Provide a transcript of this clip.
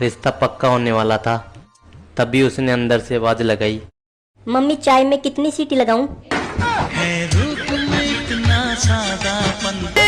रिश्ता पक्का होने वाला था, तभी उसने अंदर से आवाज लगाई, मम्मी चाय में कितनी सीटी लगाऊं? है रूप में इतना सादापन।